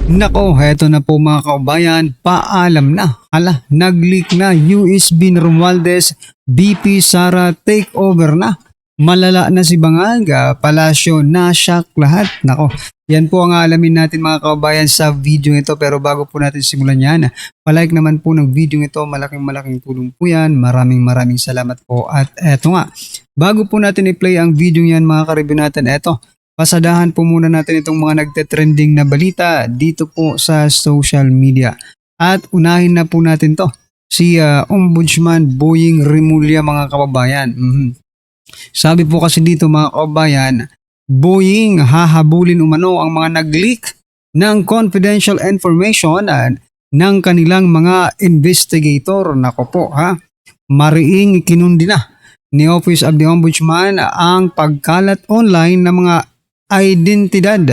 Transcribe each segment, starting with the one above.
Nako, heto na po mga kaubayan, paalam na. Nag-leak na USB ni Romualdez, BP Sara takeover na. Malala na si Bangaga, Palasyo, na-shock lahat. Nako, yan po ang alamin natin mga kaubayan sa video ito. Pero bago po natin simulan yan, palike naman po ng video ito. Malaking tulong po yan. Maraming salamat po. At eto nga, bago po natin i-play ang video yan mga ka-review natin, eto. Pasadahan po muna natin itong mga nagte-trending na balita dito po sa social media. At unahin na po natin to, si Ombudsman Boying Rimulya mga kababayan. Sabi po kasi dito mga kababayan, Boying hahabulin umano ang mga nag-leak ng confidential information ng kanilang mga investigator. Nako po ha, mariing kinundi na ni Office of the Ombudsman ang pagkalat online ng mga identidad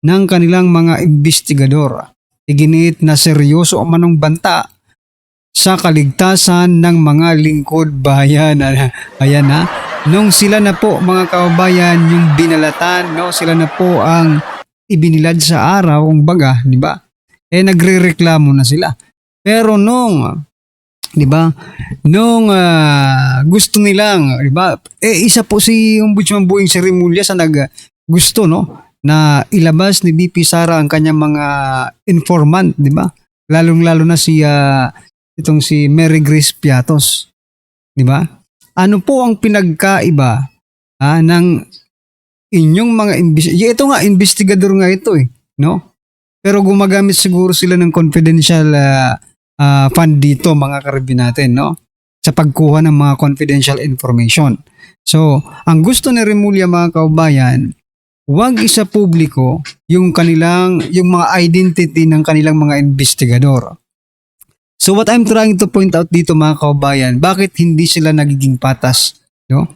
ng kanilang mga investigador. Iginiit na seryoso ang manong banta sa kaligtasan ng mga lingkod bayan. Ayan ha. Nung sila na po mga kababayan yung binalatan, no, sila na po ang ibinilad sa araw, kumbaga, di ba? Nagrereklamo na sila. Pero nung gusto nilang, di ba? Isa po si Ombudsman Boying Rimulya sa gusto no na ilabas ni BP Sara ang kanyang mga informant, di ba? Lalong-lalo na si itong si Mary Grace Piatos, di ba? Ano po ang pinagkaiba ng inyong mga ito nga investigador nga ito no? Pero gumagamit siguro sila ng confidential fund dito mga ka-review natin, no? Sa pagkuha ng mga confidential information. So, ang gusto ni Rimulya mga kaubayan, huwag isa publiko yung mga identity ng kanilang mga investigador. So what I'm trying to point out dito mga kaubayan, bakit hindi sila nagiging patas? No?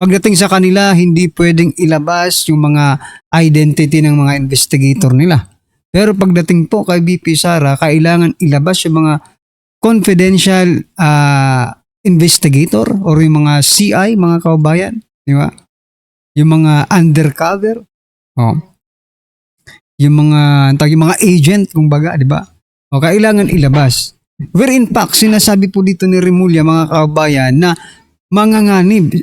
Pagdating sa kanila, hindi pwedeng ilabas yung mga identity ng mga investigator nila. Pero pagdating po kay BP Sara, kailangan ilabas yung mga confidential investigator or yung mga CI mga kaubayan, di ba? Yung mga undercover, yung mga agent, kumbaga, di ba? O kailangan ilabas. Where in fact, sinasabi po dito ni Rimulya mga kababayan na manganganib,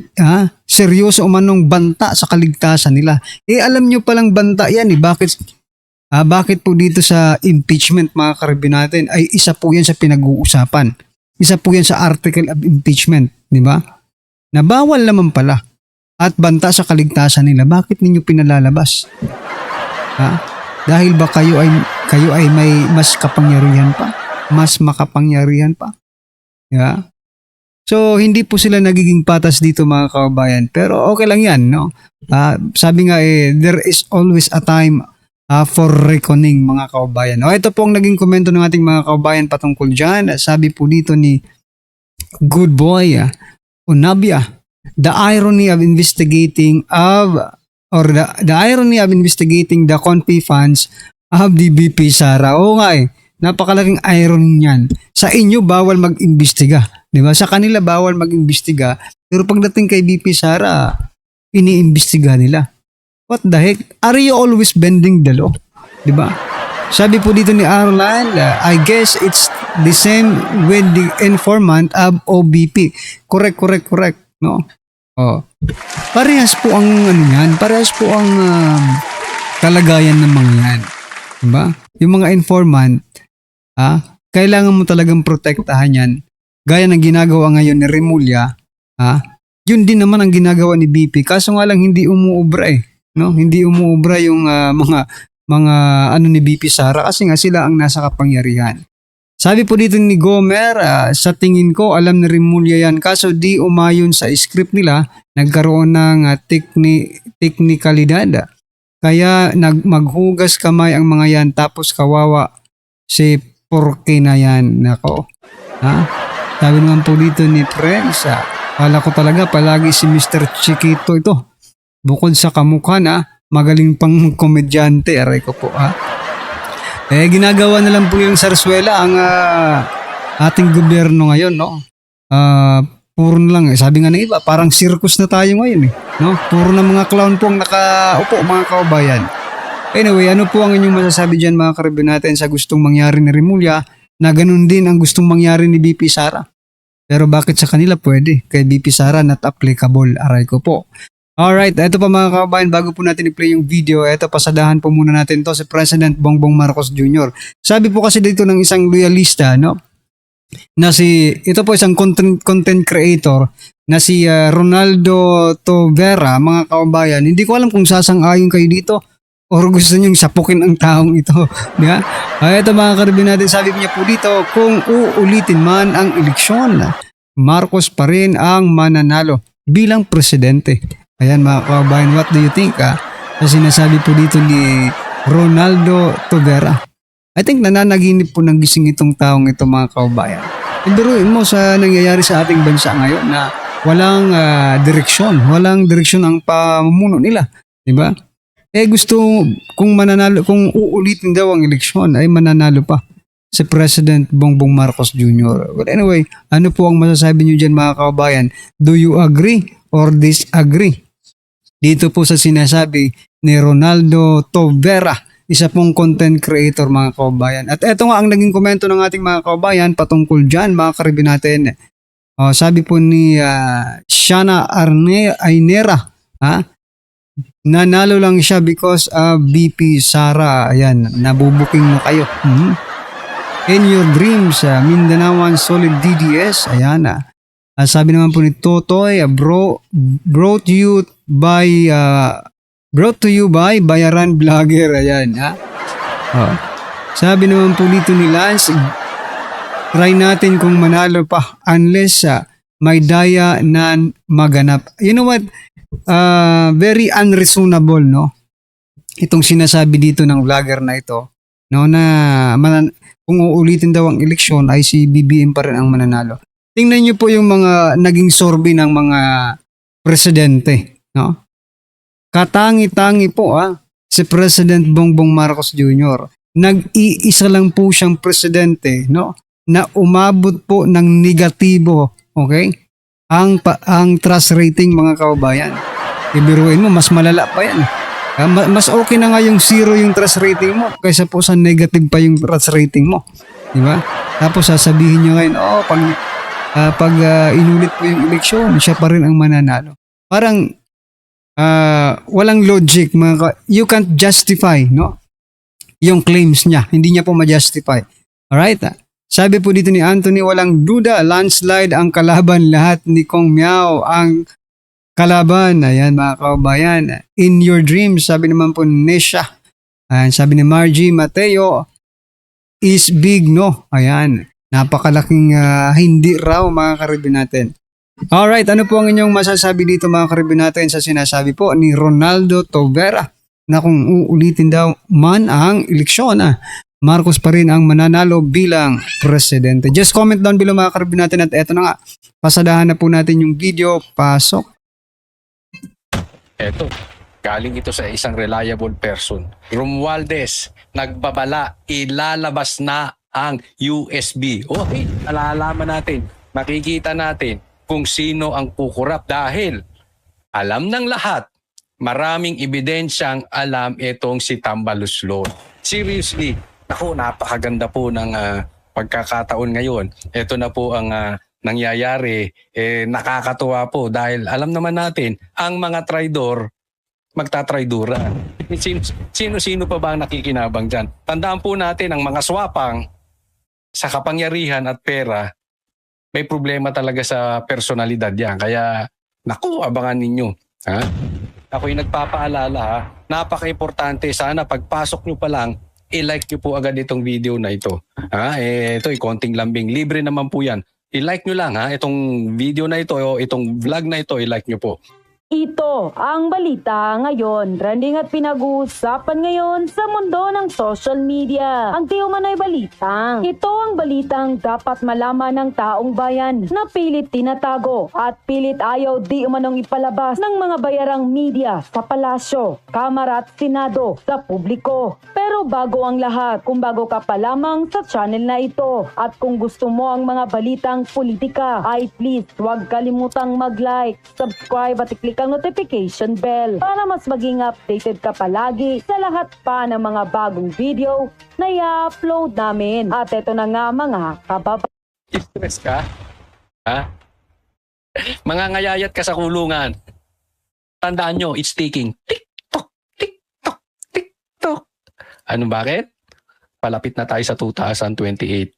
seryoso umanong banta sa kaligtasan nila. Alam nyo palang banta yan, bakit po dito sa impeachment mga ka-review natin ay isa po yan sa pinag-uusapan. Isa po yan sa article of impeachment, di ba? Na bawal naman pala. At banta sa kaligtasan nila, bakit ninyo pinalalabas? Dahil ba kayo ay may mas kapangyarihan pa? Mas makapangyarihan pa? Yeah. So, hindi po sila nagiging patas dito mga kababayan. Pero okay lang yan, no? Sabi nga there is always a time for reckoning mga kababayan. Ito po ang naging komento ng ating mga kababayan patungkol dyan. Sabi po dito ni Good Boy Unabia, the irony of investigating the confi funds of the BP Sara. Oo nga napakalaking irony niyan. Sa inyo bawal mag-imbestiga, di ba? Sa kanila bawal mag-imbestiga, pero pagdating kay BP Sara, iniimbestiga nila. What the heck? Are you always bending the law? Di ba? Sabi po dito ni Arlan, I guess it's the same with the informant of OBP. Correct. No? Parehas po ang parehas po ang kalagayan ng mga yan. Diba? Yung mga informant, kailangan mo talagang protektahan yan. Gaya ng ginagawa ngayon ni Rimulya, yun din naman ang ginagawa ni BP. Kaso nga lang hindi umuubra no? Hindi umuubra yung mga ni BP Sara kasi nga sila ang nasa kapangyarihan. Sabi po dito ni Gomer, sa tingin ko alam ni Rimulya yan kaso di umayon sa script nila, nagkaroon ng teknikalidad. Kaya maghugas kamay ang mga yan tapos kawawa si Porke na yan. Nako. Sabi naman po dito ni Prenz, kala ko talaga palagi si Mr. Chiquito ito. Bukod sa kamukha magaling pang komedyante. Aray ko po ginagawa na lang po yung Sarsuela ang ating gobyerno ngayon, no? Puro na lang sabi nga ng iba, parang circus na tayo ngayon no? Puro na mga clown po ang nakaupo mga kababayan. Anyway, ano po ang inyong masasabi dyan mga karibyo natin sa gustong mangyari ni Rimulya na ganun din ang gustong mangyari ni BP Sara? Pero bakit sa kanila pwede? Kay BP Sara not applicable. Aray ko po. Alright, ito pa mga kababayan, bago po natin i-play yung video, ito pasadahan po muna natin to si President Bongbong Marcos Jr. Sabi po kasi dito ng isang loyalista, no? Ito po isang content creator na si Ronaldo Tovera, mga kababayan. Hindi ko alam kung sasang-ayon kayo dito or gusto niyong sapukin ang taong ito. Di ba? Ito mga karibin natin, sabi niya po dito, kung uulitin man ang eleksyon, Marcos pa rin ang mananalo bilang presidente. Ayan mga kababayan, what do you think? Sa sinasabi po dito ni Ronaldo Tovera. I think nananaginip po ng gising itong taong ito mga kababayan. Biruin mo sa nangyayari sa ating bansa ngayon na walang direksyon ang pamumuno nila. Di ba? Gusto kung uulitin daw ang eleksyon ay mananalo pa si President Bongbong Marcos Jr. But anyway, ano po ang masasabi niyo dyan mga kababayan? Do you agree or disagree? Dito po sa sinasabi ni Ronaldo Tovera, isa pong content creator mga kababayan. At eto nga ang naging komento ng ating mga kababayan patungkol dyan mga karibin natin. Sabi po ni Shana Ainera, nanalo lang siya because of BP Sara. Ayan, nabubuking na kayo. In your dreams, Mindanaoan Solid DDS. Ayan. Sabi naman po ni Totoy, brought to you by Bayaran Vlogger. Ayan. Sabi naman po dito ni Lance, try natin kung manalo pa unless may daya na maganap. You know what? Very unreasonable, no? Itong sinasabi dito ng vlogger na ito, no, na kung uulitin daw ang eleksyon ay si BBM pa rin ang mananalo. Tingnan niyo po yung mga naging sorbi ng mga presidente, no? Katangi-tangi po si President Bongbong Marcos Jr. Nag-iisa lang po siyang presidente, no, na umabot po ng negatibo, okay? Ang trust rating mga kababayan. Ibiruin mo, mas malala pa yan. Mas okay na nga yung zero yung trust rating mo kaysa po sa negative pa yung trust rating mo. Di ba? Tapos sasabihin nyo ngayon, pag inulit po yung eleksyon, siya pa rin ang mananalo. Parang walang logic. You can't justify, no, yung claims niya. Hindi niya po ma-justify. Alright? Sabi po dito ni Anthony, walang duda, landslide ang kalaban, lahat ni Kong Miao ang kalaban. Ayan mga kababayan. In your dreams, sabi naman po ni Nesha. Ayan, sabi ni Margie Mateo, is big, no? Ayan, napakalaking hindi raw mga karibin natin. Alright, ano po ang inyong masasabi dito mga karibin natin sa sinasabi po ni Ronaldo Tovera na kung uulitin daw man ang eleksyon, Marcos pa rin ang mananalo bilang presidente. Just comment down below mga karibin natin at eto na nga, pasadahan na po natin yung video, pasok. Eto, galing ito sa isang reliable person. Romualdez, nagbabala, ilalabas na ang USB. Okay, nalalaman natin, makikita natin kung sino ang kukurap dahil alam ng lahat, maraming ebidensyang alam itong si Tambaluslon. Seriously, ako, napakaganda po ng pagkakataon ngayon. Ito na po ang nangyayari. Nakakatuwa po dahil alam naman natin, ang mga traidor, magtatraidura. Sino-sino pa ba ang nakikinabang dyan? Tandaan po natin, ang mga swapang sa kapangyarihan at pera, may problema talaga sa personalidad yan. Kaya, naku, abangan ninyo. Ako'y nagpapaalala, napaka-importante. Sana pagpasok nyo pa lang, i-like nyo po agad itong video na ito. Ito, konting lambing. Libre naman po yan. I-like nyo lang itong video na ito, o itong vlog na ito, i-like nyo po. Ito ang balita ngayon. Trending at pinag-uusapan ngayon sa mundo ng social media. Ang tiumano'y balitang. Ito ang balitang dapat malaman ng taong bayan na pilit tinatago at pilit ayaw di umanong ipalabas ng mga bayarang media sa palasyo, kamara at senado sa publiko. Pero bago ang lahat, kung bago ka pa lamang sa channel na ito at kung gusto mo ang mga balitang politika, ay please huwag kalimutang mag-like, subscribe at i-click ang notification bell para mas maging updated ka palagi sa lahat pa ng mga bagong video na i-upload namin. At ito na nga mga kababayan. Stress ka? Ha? Mangangayayat ka sa kulungan. Tandaan nyo, it's ticking. Tick-tock, tick-tock, tick-tock. Ano bakit? Palapit na tayo sa 2028.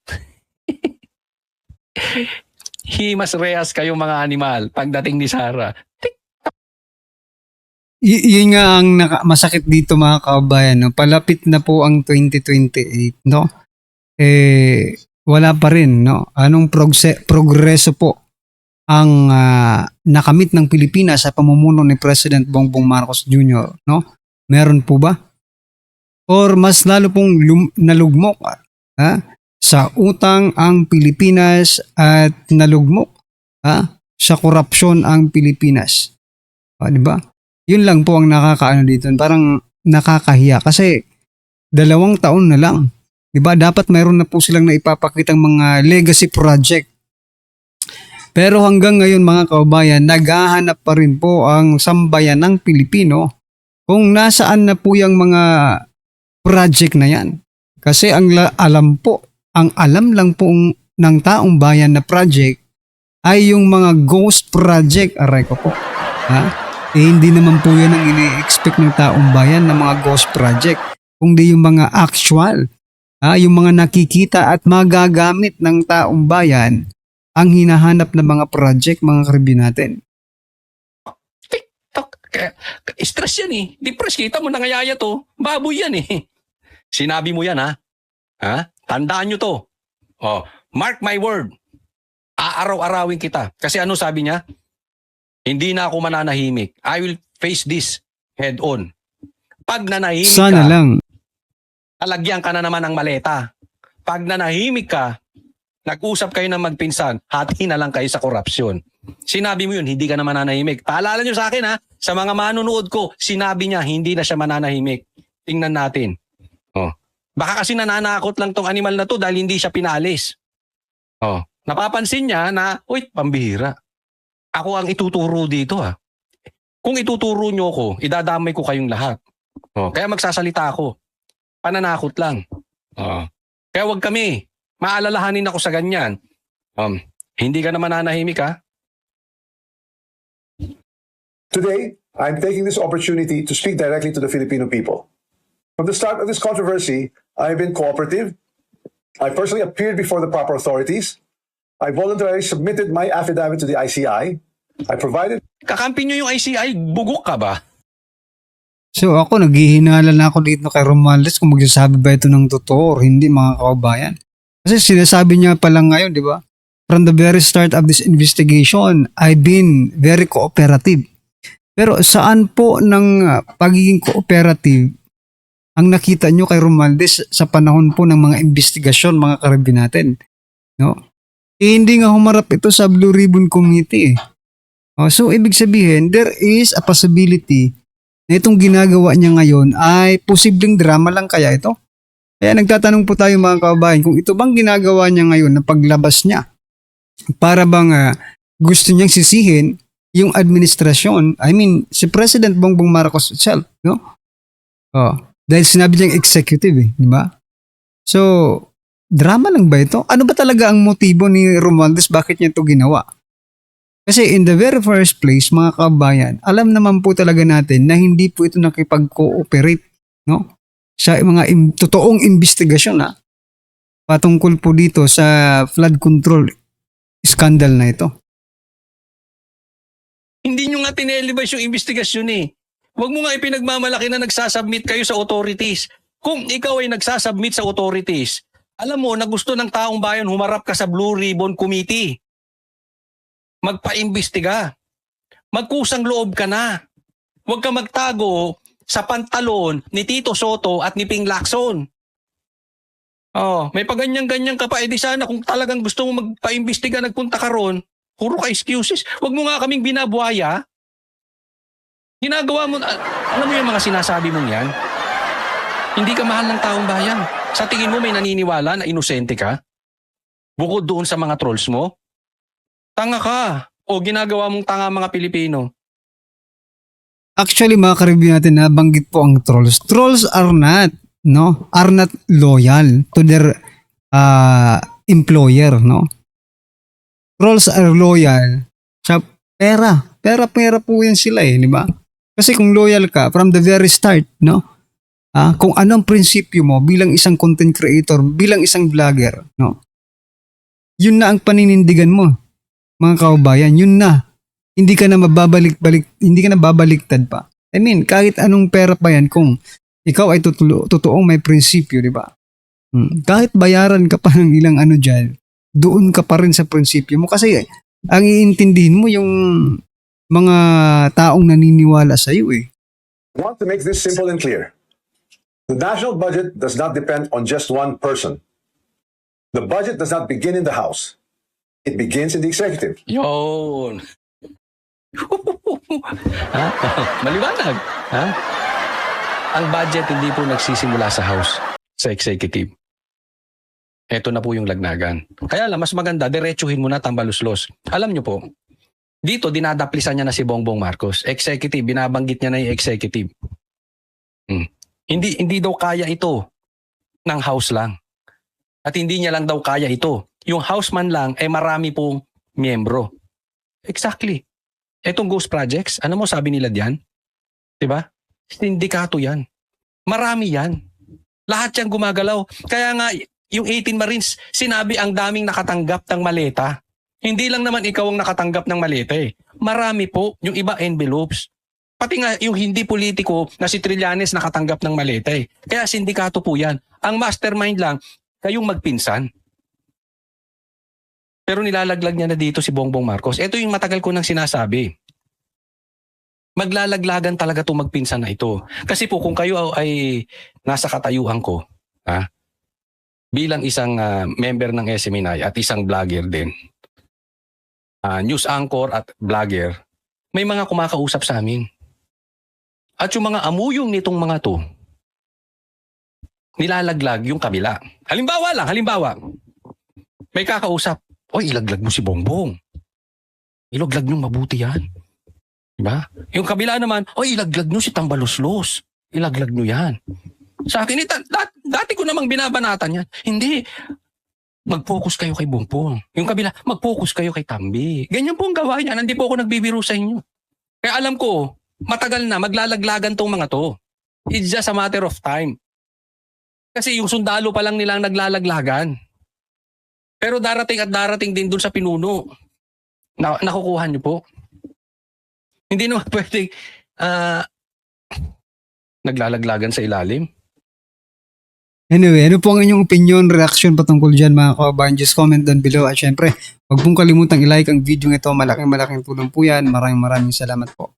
Himas rehas kayo mga animal pagdating ni Sarah. Yun nga ang masakit dito mga kababayan, no? Palapit na po ang 2028, no? Wala pa rin, no? Anong progreso po ang nakamit ng Pilipinas sa pamumuno ni President Bongbong Marcos Jr., no? Meron po ba? Or mas lalo pong nalugmok sa utang ang Pilipinas at nalugmok sa korupsyon ang Pilipinas. Di ba? Yun lang po ang nakakaano dito. Parang nakakahiya kasi 2 taon na lang. Di ba? Dapat mayroon na po silang naipapakitang mga legacy project. Pero hanggang ngayon mga kababayan, naghahanap pa rin po ang sambayan ng Pilipino kung nasaan na po yung mga project na yan. Kasi ang alam lang po ng taong bayan na project ay yung mga ghost project. Aray ko po. Hindi naman po yan ang ini-expect ng taong bayan na mga ghost project. Kundi yung mga actual, yung mga nakikita at magagamit ng taong bayan ang hinahanap na mga project, mga karibi natin. TikTok. Stress yan eh. Depress, kita mo nangayaya to. Baboy yan eh. Sinabi mo yan ha? Tandaan nyo to. Mark my word. Aaraw-arawin kita. Kasi ano sabi niya? Hindi na ako mananahimik. I will face this head on. Pag nanahimik Sana ka, lang. alagyan ka na naman ng maleta. Pag nanahimik ka, nag-usap kayo ng magpinsan, hati na lang kayo sa korupsyon. Sinabi mo yun, hindi ka na mananahimik. Paalala nyo sa akin ha, sa mga manunood ko, sinabi niya, hindi na siya mananahimik. Tingnan natin. Baka kasi nananakot lang tong animal na to dahil hindi siya pinalis. Napapansin niya na, uy, pambihira. Ako ang ituturo dito ha. Kung ituturo nyo ko, idadamay ko kayong lahat. Kaya magsasalita ako. Pananakot lang. Kaya wag kami. Maalalahanin ako sa ganyan. Hindi ka na mananahimik ha. Today, I'm taking this opportunity to speak directly to the Filipino people. From the start of this controversy, I've been cooperative. I personally appeared before the proper authorities. I voluntarily submitted my affidavit to the ICI. I provided... Kakampi nyo yung ICI, bugok ka ba? So ako, naghihinala na ako dito kay Romualdez kung magsasabi ba ito ng totoo o hindi mga kababayan. Kasi sinasabi niya pa lang ngayon, di ba? From the very start of this investigation, I've been very cooperative. Pero saan po ng pagiging cooperative ang nakita nyo kay Romualdez sa panahon po ng mga investigasyon, mga karibi natin? No? Hindi nga humarap ito sa Blue Ribbon Committee. So, ibig sabihin, there is a possibility na itong ginagawa niya ngayon ay posibleng drama lang kaya ito? Kaya nagtatanong po tayo mga kababayan, kung ito bang ginagawa niya ngayon na paglabas niya, para bang gusto niyang sisihin yung administrasyon, I mean, si President Bongbong Marcos itself, no? Dahil sinabi niyang executive, di ba? So, drama lang ba ito? Ano ba talaga ang motibo ni Romualdez? Bakit niya ito ginawa? Kasi in the very first place, mga kababayan, alam naman po talaga natin na hindi po ito nakipag-cooperate, no? Sa mga totoong investigasyon patungkol po dito sa flood control scandal na ito. Hindi nyo nga tinelevise yung investigasyon eh. Huwag mo nga ipinagmamalaki na nagsasubmit kayo sa authorities. Kung ikaw ay nagsasubmit sa authorities, alam mo na gusto ng taong bayan humarap ka sa Blue Ribbon Committee. Magpaimbestiga. Magkusang loob ka na. Huwag ka magtago sa pantalon ni Tito Soto at ni Ping Lacson. May paganyan-ganyan ka pa. Di sana kung talagang gusto mo magpaimbestiga, nagpunta ka ron, puro ka excuses. Huwag mo nga kaming binabuhaya. Ginagawa mo, alam mo yung mga sinasabi mong yan? Hindi ka mahal ng taong bayan. Sa tingin mo may naniniwala na inosente ka? Bukod doon sa mga trolls mo? Tanga ka. O ginagawa mong tanga mga Pilipino. Actually, mga ka-review natin, nabanggit po ang trolls. Trolls are not loyal to their employer, no? Trolls are loyal sa pera. Pera po yan sila di ba? Kasi kung loyal ka from the very start, no? Kung anong prinsipyo mo bilang isang content creator, bilang isang vlogger, no? Yun na ang paninindigan mo, mga kababayan. Yun na. Hindi ka na hindi ka na babaliktad pa. I mean, kahit anong pera pa yan, kung ikaw ay totoong may prinsipyo, di ba? Kahit bayaran ka pa ng ilang dyan, doon ka pa rin sa prinsipyo mo. Kasi ang iintindihin mo yung mga taong naniniwala sa iyo I want to make this simple and clear. The national budget does not depend on just one person. The budget does not begin in the House. It begins in the executive. Yun. Ha? Maliwanag. Ha? Ang budget hindi po nagsisimula sa House, sa executive. Ito na po yung lagnagan. Kaya lang, mas maganda, diretsuhin mo na tambaluslos. Alam nyo po, dito dinadaplisan niya na si Bongbong Marcos. Executive, binabanggit niya na yung executive. Hindi daw kaya ito ng House lang. At hindi niya lang daw kaya ito. Yung House man lang, marami pong miyembro. Exactly. Etong Ghost Projects, ano mo sabi nila diyan? Diba? Sindikato yan. Marami yan. Lahat yan gumagalaw. Kaya nga, yung 18 Marines, sinabi ang daming nakatanggap ng maleta. Hindi lang naman ikaw ang nakatanggap ng maleta Marami po, yung iba envelopes. Pati nga yung hindi politiko na si Trillanes nakatanggap ng maleta Kaya sindikato po yan. Ang mastermind lang, kayong magpinsan. Pero nilalaglag niya na dito si Bongbong Marcos. Ito yung matagal ko nang sinasabi. Maglalaglagan talaga itong magpinsan na ito. Kasi po kung kayo ay nasa katayuan ko, bilang isang member ng SMNI at isang vlogger din, news anchor at vlogger, may mga kumakausap sa amin. At yung mga amuyong nitong mga to, nilalaglag yung kabila. Halimbawa, may kakausap, oy, ilaglag mo si Bongbong. Ilaglag nyo mabuti yan. Diba? Yung kabila naman, oy, ilaglag nyo si Tambaluslos. Ilaglag nyo yan. Sa akin, dati ko namang binabanatan yan. Hindi. Mag-focus kayo kay Bongbong. Yung kabila, mag-focus kayo kay Tambi. Ganyan po ang gawa niya. Hindi po ako nagbibiro sa inyo. Kaya alam ko, matagal na, maglalaglagan tong mga to. It's just a matter of time. Kasi yung sundalo pa lang nilang naglalaglagan. Pero darating din dun sa pinuno. Nakukuha niyo po. Hindi naman pwedeng naglalaglagan sa ilalim. Anyway, ano po ang inyong opinion, reaction patungkol dyan mga kababayan? Just comment down below. At syempre, huwag pong kalimutang i-like ang video ito. Malaking tulong po yan. Maraming salamat po.